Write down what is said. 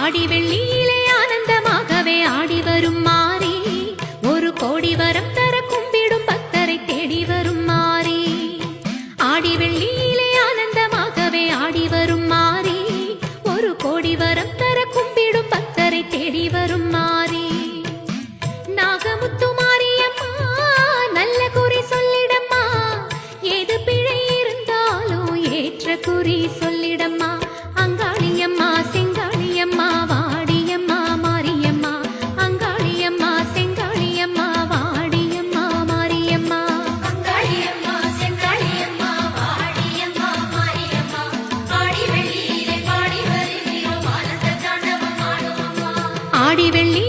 ஆடி வெள்ளியிலே ஆனந்தமாகவே ஆடி வரும் மாறி, ஒரு கோடி வரம் தர கும்பிடும் பக்தரை தேடி வரும் மாறி. ஆடி வெள்ளியிலே ஆனந்தமாகவே ஆடி வரும் மாறி, ஒரு கோடி வரம் தர கும்பிடும் பக்தரை தேடி வரும் மாறி. நாகமுத்து மாரியம்மா நல்ல குறி சொல்லிடம்மா, ஏது பிழை இருந்தாலும் ஏற்ற குறி சொல்லிடம்மா. அங்காளியம்மா செங்காளியம்மா வாடியம்மா மாரியம்மா, அங்காளியம்மா செங்காளியம்மா வாடியம்மா மாரியம்மா. அங்காளியம்மா செங்காளியம்மா வாடியம்மா மாரியம்மா, ஆடி வெள்ளியிலே பாடி வருகிறோம் ஆனந்த தாண்டவம் ஆடுவோம்மா. ஆடி வெள்ளி